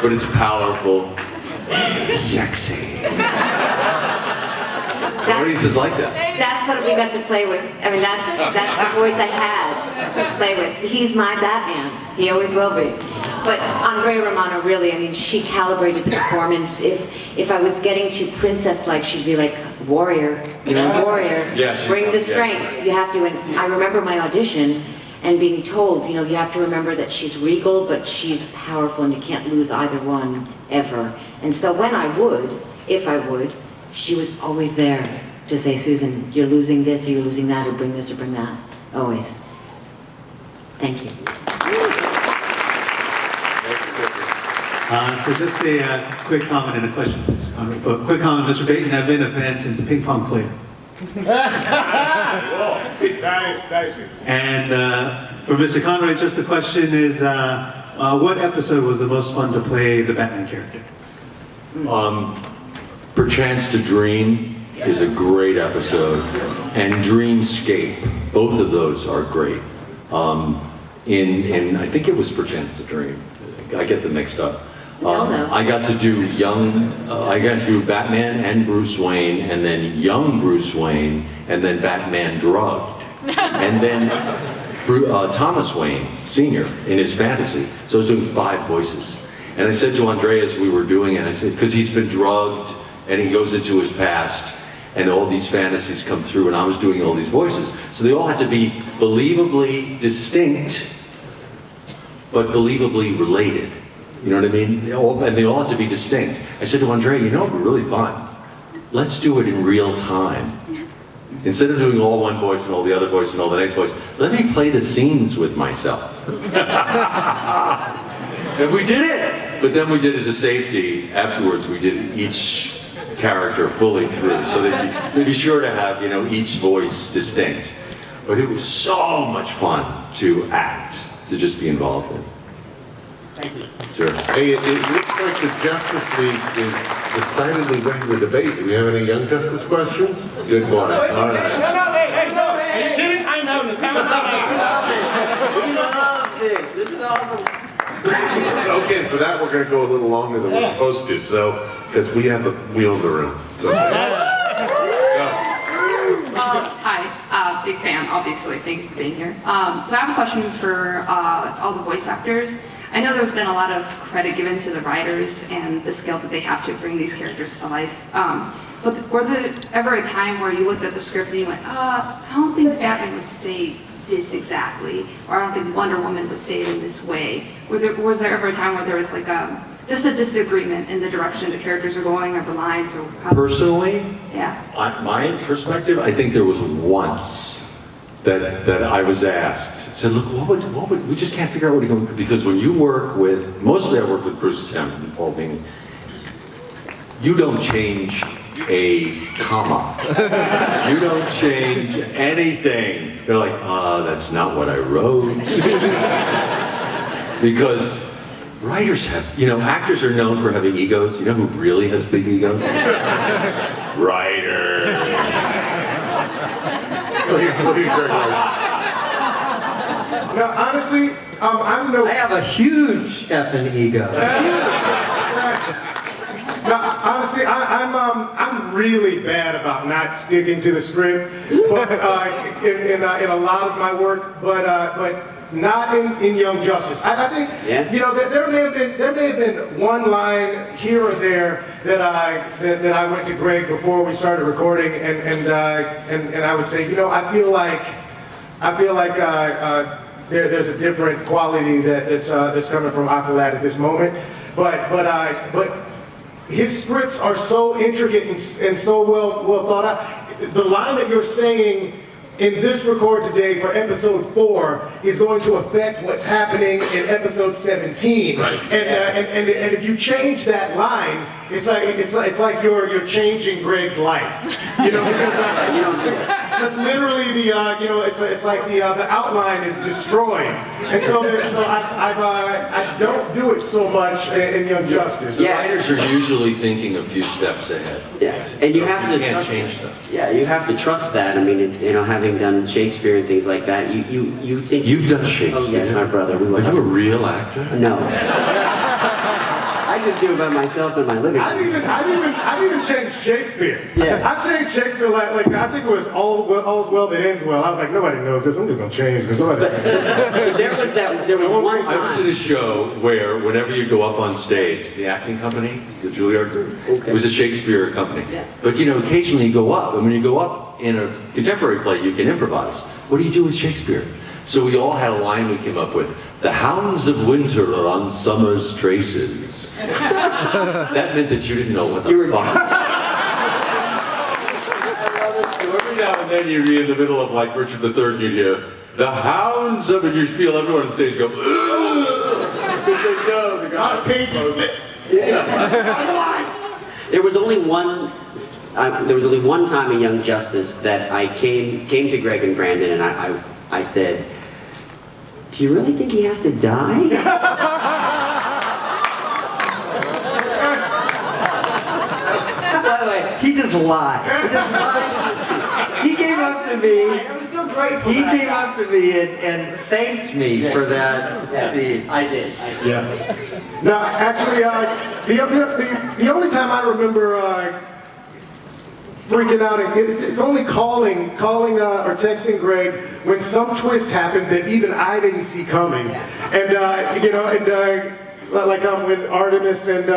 but it's powerful, it's sexy. The audience is like that. That's what we got to play with. I mean, that's the voice I had to play with. He's my Batman. He always will be. But Andrea Romano, really, I mean, she calibrated the performance. If I was getting too princess-like, she'd be like, warrior, you're a warrior. Yeah, bring the strength. You have to. And I remember my audition and being told, you know, you have to remember that she's regal, but she's powerful, and you can't lose either one ever. And so when I would, if I would, she was always there to say, Susan, you're losing this, or you're losing that, or bring this, or bring that. Always. Thank you. So just a quick comment and a question. Quick comment, Mr. Payton, I've been a fan since ping pong played. Nice. And for Mr. Conroy, just the question is, what episode was the most fun to play the Batman character? Perchance to Dream is a great episode, and Dreamscape, both of those are great. In I think it was Perchance to Dream. I get them mixed up. I got to do I got to do Batman and Bruce Wayne, and then young Bruce Wayne, and then Batman drugged, and then Thomas Wayne Sr. in his fantasy. So I was doing 5 voices. And I said to Andrea as we were doing it, I said, because he's been drugged, and he goes into his past, and all these fantasies come through, and I was doing all these voices. So they all had to be believably distinct, but believably related. You know what I mean? And they all had to be distinct. I said to Andrea, you know what would be really fun? Let's do it in real time. Instead of doing all one voice and all the other voice and all the next voice, let me play the scenes with myself. And we did it! But then we did as a safety, afterwards we did each character fully through, so they'd be sure to have, you know, each voice distinct. But it was so much fun to act, to just be involved in. Thank you. Sure. Hey, it looks like the Justice League is decidedly ready to debate. Do we have any Young Justice questions? Good morning. All right. No. Are you kidding? I'm having a time of my life. We love this. This is awesome. Okay, for that we're going to go a little longer than we're supposed to, so because we own the room. So. Hi, big fan, obviously. Thank you for being here. So I have a question for all the voice actors. I know there's been a lot of credit given to the writers and the skill that they have to bring these characters to life. But was there ever a time where you looked at the script and you went, I don't think Batman would say this exactly, or I don't think Wonder Woman would say it in this way? Was there ever a time where there was like just a disagreement in the direction the characters are going, or the lines, or how? Personally, Yeah. my perspective, I think there was once that I was asked, said, look, what would, we just can't figure out what you're going, because when you work with, mostly I work with Bruce Timm and Paul Dini, you don't change a comma. You don't change anything. They're like, that's not what I wrote. Because writers have, actors are known for having egos. You know who really has big egos? Writers. Now, honestly, I have a huge effing ego. Now, honestly, I'm really bad about not sticking to the script, but in a lot of my work, but not in Young Justice. I think there may have been one line here or there that I went to Greg before we started recording, and I would say, I feel like there's a different quality that's coming from Aqualad at this moment, but his scripts are so intricate and so well thought out. The line that you're saying in this record today for episode 4 is going to affect what's happening in episode 17. Right. And if you change that line, it's like you're changing Greg's life. Because literally it's like the outline is destroyed. And so I don't do it so much in Young Justice. The writers are usually thinking a few steps ahead. Yeah, and you have to can't change them. Yeah, you have to trust that. I mean, having done Shakespeare and things like that, you think you've done Shakespeare. Oh yes, my brother. Are you a real actor? No. I just do it by myself in my living room. I've even changed Shakespeare. Yeah. I changed Shakespeare like I think it was all's well that ends well. I was like, nobody knows this. I'm just gonna change this. Nobody. There was one time. I was in a show where whenever you go up on stage, the acting company, the Juilliard group, it was a Shakespeare company. Yeah. But occasionally you go up, and when you go up in a contemporary play, you can improvise. What do you do with Shakespeare? So we all had a line we came up with. The hounds of winter are on summer's traces. That meant that you didn't know what the fuck. So every now and then you'd be in the middle of like Richard III and you'd hear, the hounds of, and you'd feel everyone on stage go, because they know the guy. There was only one time in Young Justice that I came to Greg and Brandon and I said, do you really think he has to die? By the way, he just lied. He came up to me. I was so grateful. He came up to me and thanked me for that scene. I did. Yeah. No, actually, the only time I remember freaking out, it's only calling or texting Greg when some twist happened that even I didn't see coming. And when Artemis and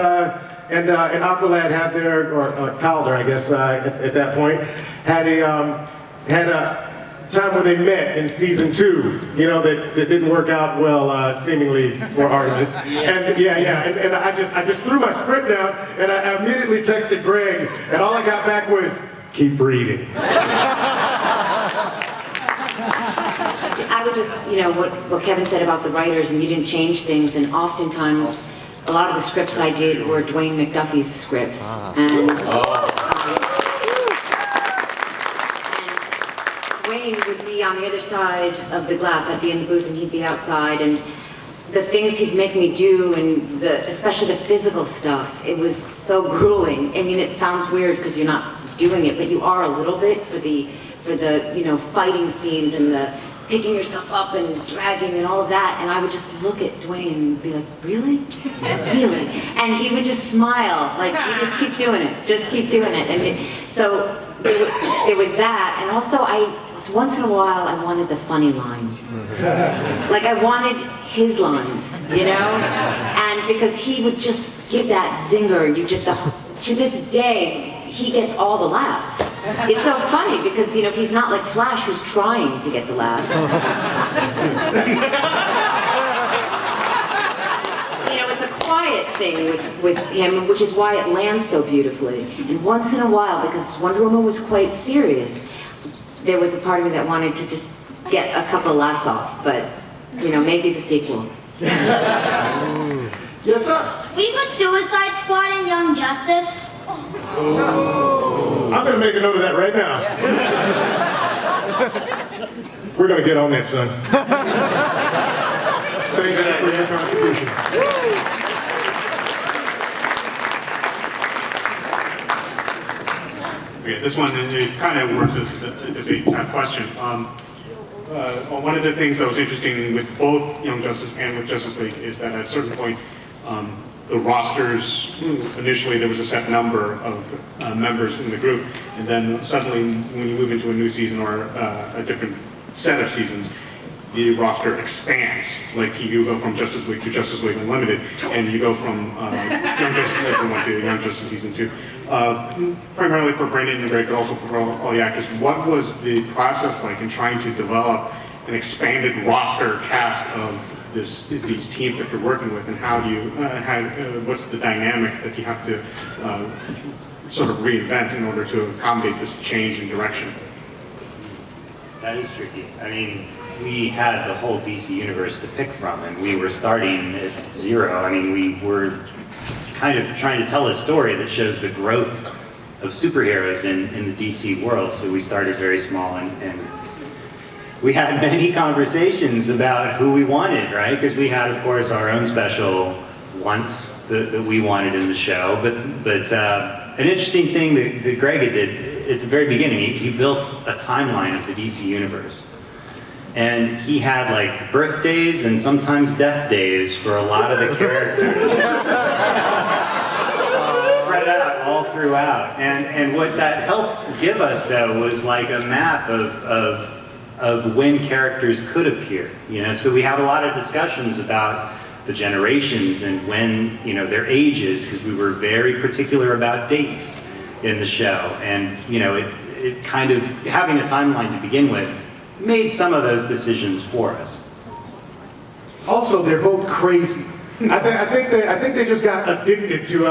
Aqualad had their, or Calder, I guess, at that point, had a time when they met in season 2, that didn't work out well, seemingly for Artemis. And I just threw my script down and I immediately texted Greg, and all I got back was, keep reading. I would just, what Kevin said about the writers, and you didn't change things, and oftentimes a lot of the scripts I did were Dwayne McDuffie's scripts. And Dwayne would be on the other side of the glass. I'd be in the booth and he'd be outside, and the things he'd make me do, and especially the physical stuff, it was so grueling. I mean, it sounds weird because you're not doing it, but you are a little bit for the fighting scenes and the picking yourself up and dragging and all of that. And I would just look at Dwayne and be like, really? Really? And he would just smile, like, you just keep doing it, just keep doing it. And so there was that, and also once in a while I wanted the funny line. Like I wanted his lines, and because he would just give that zinger, and to this day, he gets all the laughs. It's so funny because, he's not like Flash who's trying to get the laughs. It's a quiet thing with him, which is why it lands so beautifully. And once in a while, because Wonder Woman was quite serious, there was a part of me that wanted to just get a couple of laughs off, but, maybe the sequel. Yes, sir. Will you put Suicide Squad in Young Justice? I'm going to make a note of that right now. We're going to get on that, son. Thank you for your contribution. Okay, this one, it kind of works as a debate type question. One of the things that was interesting with both Young Justice and with Justice League is that at a certain point, the rosters, initially there was a set number of members in the group, and then suddenly when you move into a new season or a different set of seasons, the roster expands. Like you go from Justice League to Justice League Unlimited, and you go from Young Justice Season 1 to Young Justice Season 2. Primarily for Brandon and Greg, but also for all the actors, what was the process like in trying to develop an expanded roster cast of these teams that you're working with, and how do you, what's the dynamic that you have to sort of reinvent in order to accommodate this change in direction? That is tricky. I mean, we had the whole DC universe to pick from, and we were starting at zero. I mean, we were kind of trying to tell a story that shows the growth of superheroes in the DC world, so we started very small, and we had many conversations about who we wanted, right? Because we had, of course, our own special once that we wanted in the show, but an interesting thing that Greg did at the very beginning, he built a timeline of the DC universe. And he had like birthdays and sometimes death days for a lot of the characters. Spread out all throughout. And what that helped give us though was like a map of when characters could appear. You know, so we have a lot of discussions about the generations and when, you know, their ages, because we were very particular about dates in the show. And, you know, it kind of, having a timeline to begin with, made some of those decisions for us. Also, they're both crazy. I think they just got addicted to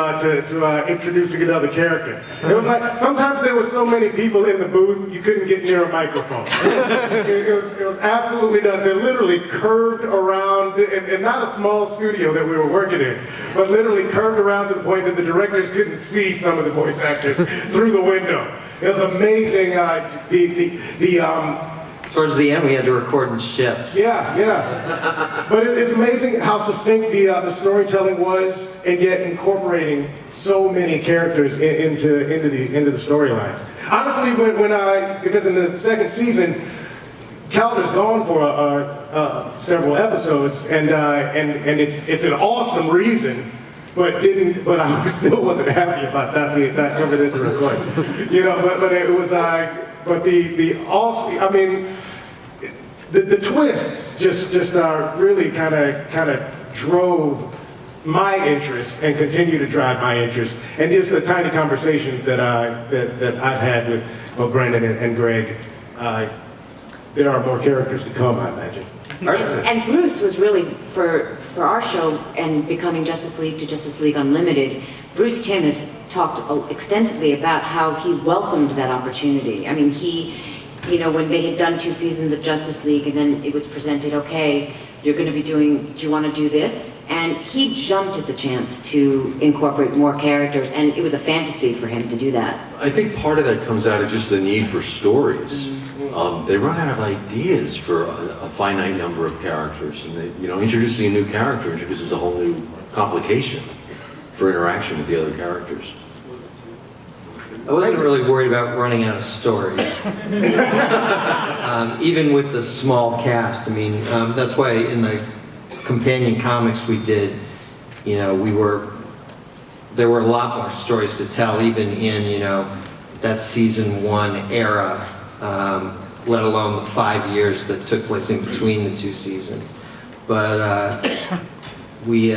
introducing another character. It was like sometimes there were so many people in the booth you couldn't get near a microphone. it was absolutely nuts. They're literally curved around, and not a small studio that we were working in, but literally curved around to the point that the directors couldn't see some of the voice actors through the window. It was amazing. Towards the end, we had to record in ships. Yeah. But it's amazing how succinct the storytelling was, and yet incorporating so many characters into the storyline. Honestly, because in the second season, Calder's gone for several episodes, and it's an awesome reason. But I still wasn't happy about that being not coming into the record. You know, but it was the twists just really kind of drove my interest and continue to drive my interest, and just the tiny conversations that I've had with Brandon and Greg. There are more characters to come, I imagine. And Bruce was really, for our show and becoming Justice League to Justice League Unlimited, Bruce Timm has talked extensively about how he welcomed that opportunity. I mean, when they had done 2 seasons of Justice League and then it was presented, okay, you're going to be do you want to do this? And he jumped at the chance to incorporate more characters, and it was a fantasy for him to do that. I think part of that comes out of just the need for stories. They run out of ideas for a finite number of characters, and introducing a new character introduces a whole new complication for interaction with the other characters. I wasn't really worried about running out of stories. Even with the small cast, I mean, that's why in the companion comics we did, there were a lot more stories to tell, even in, that season 1 era, let alone the 5 years that took place in between the 2 seasons. But we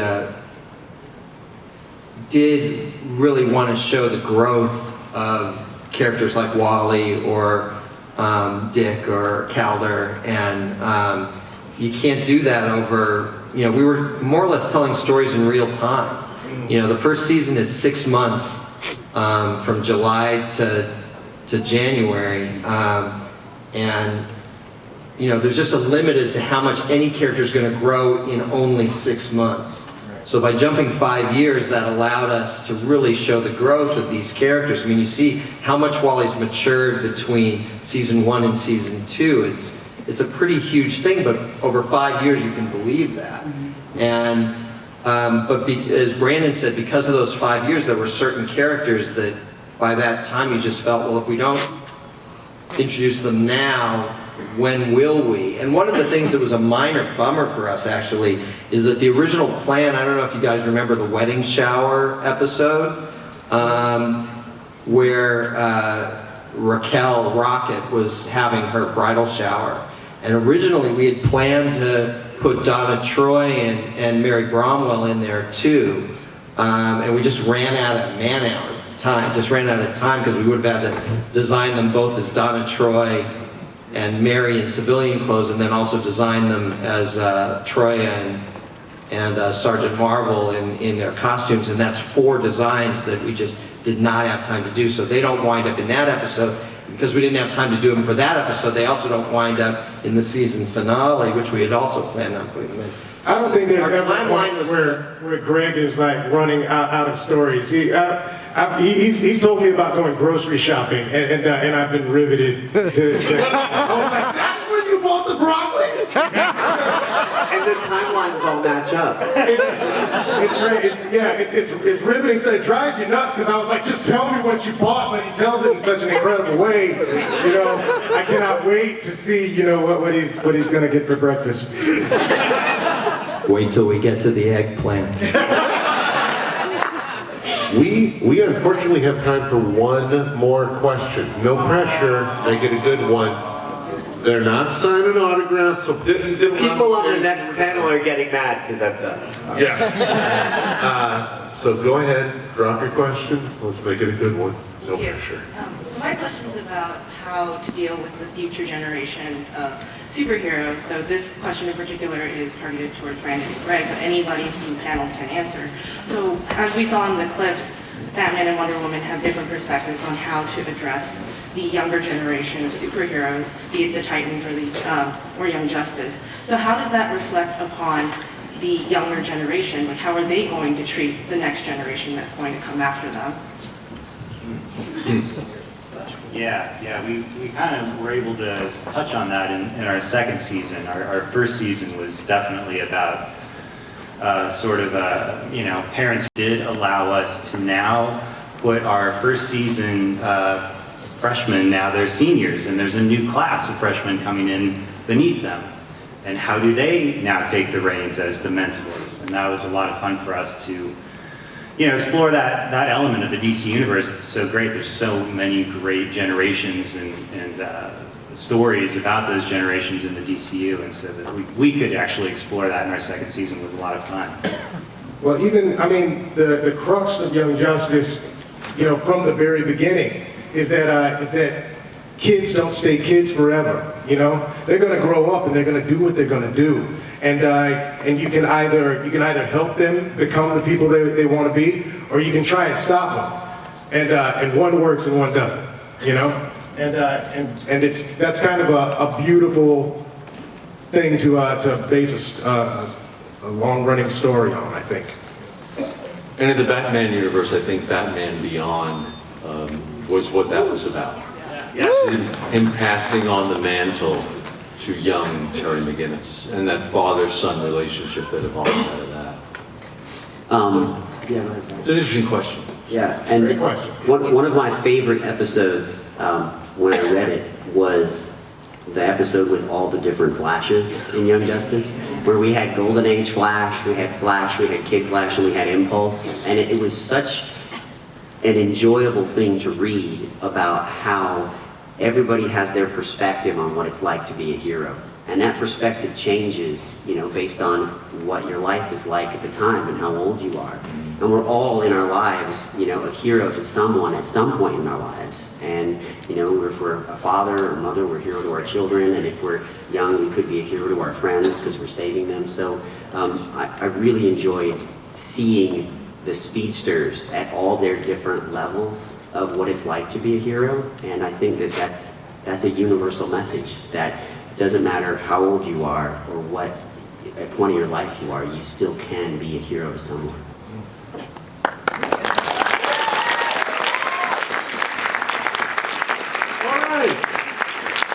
did really want to show the growth of characters like Wally or Dick or Calder, and you can't do that over, we were more or less telling stories in real time. The first season is 6 months from July to January, and there's just a limit as to how much any character is going to grow in only 6 months. So by jumping 5 years, that allowed us to really show the growth of these characters. I mean, you see how much Wally's matured between season 1 and season 2. It's a pretty huge thing, but over 5 years you can believe that. And as Brandon said, because of those 5 years, there were certain characters that by that time you just felt, well, if we don't introduce them now, when will we? And one of the things that was a minor bummer for us actually is that the original plan, I don't know if you guys remember the wedding shower episode, where Raquel Rocket was having her bridal shower. And originally we had planned to put Donna Troy and Mary Bromwell in there too. And we just ran out of time because we would have had to design them both as Donna Troy and Mary in civilian clothes, and then also design them as Troy and Sergeant Marvel in their costumes. And that's 4 designs that we just did not have time to do. So they don't wind up in that episode. Because we didn't have time to do them for that episode, they also don't wind up in the season finale, which we had also planned on putting them in. I don't think there's Our ever a timeline point was where Greg is like running out of stories. He told me about going grocery shopping, and I've been riveted to I was like, that's where you bought the broccoli? And the timelines all match up. It's great. It's riveting. So it drives you nuts because I was like, just tell me what you bought, but he tells it in such an incredible way. You know, I cannot wait to see, what he's gonna get for breakfast. Wait till we get to the eggplant. We unfortunately have time for one more question. No pressure, make it a good one. They're not signing autographs, so The people on the next panel are getting mad because that's us. Yes. So go ahead, drop your question. Let's make it a good one. No Thank you. pressure. So my question is about how to deal with the future generations of superheroes. So this question in particular is targeted towards Brandon and Greg, but anybody from the panel can answer. So as we saw in the clips, Batman and Wonder Woman have different perspectives on how to address the younger generation of superheroes, be it the Titans or Young Justice. So how does that reflect upon the younger generation? Like, how are they going to treat the next generation that's going to come after them? Yeah, we kind of were able to touch on that in our second season. Our first season was definitely about parents did allow us to now put our first season freshmen, now they're seniors, and there's a new class of freshmen coming in beneath them. And how do they now take the reins as the mentors? And that was a lot of fun for us to explore that element of the DC universe. It's so great. There's so many great generations and stories about those generations in the DCU, and so that we could actually explore that in our second season was a lot of fun. Well, the crux of Young Justice, from the very beginning, is that kids don't stay kids forever. They're going to grow up and they're going to do what they're going to do. And you can either help them become the people they want to be, or you can try and stop them. And one works and one doesn't. And that's kind of a beautiful thing to base a long-running story on, I think. And in the Batman universe, I think Batman Beyond was what that was about. Him passing on the mantle to young Terry McGinnis, and that father-son relationship that evolved out of that. It's an interesting question. Yeah, and Great question. one of my favorite episodes when I read it was the episode with all the different Flashes in Young Justice, where we had Golden Age Flash, we had Kid Flash, and we had Impulse, and it was such an enjoyable thing to read about how everybody has their perspective on what it's like to be a hero. And that perspective changes, based on what your life is like at the time and how old you are. And we're all in our lives, a hero to someone at some point in our lives. And, if we're a father or mother, we're a hero to our children. And if we're young, we could be a hero to our friends because we're saving them. So I really enjoyed seeing the speedsters at all their different levels of what it's like to be a hero. And I think that's a universal message, that it doesn't matter how old you are or what point of your life you are, you still can be a hero to someone. All right.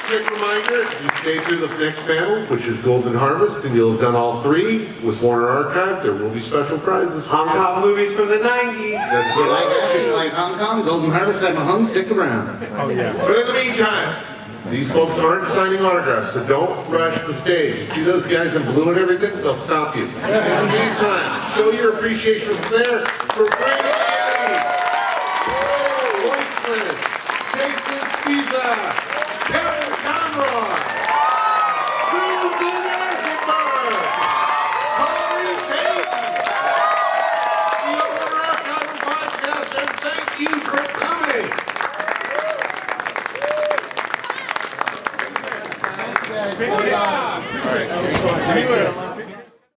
quick reminder, you stay through the next panel, which is Golden Harvest, and you'll have done all three with Warner Archive. There will be special prizes. Hong Kong movies from the 90s. That's If you like action, like Hong Kong, Golden Harvest, I'm a hung, stick around. But in the meantime, these folks aren't signing autographs, so don't rush the stage. You see those guys in blue and everything? They'll stop you. In the meantime, show your appreciation from there for Greg Weisman, Jason Spisak, Conroy,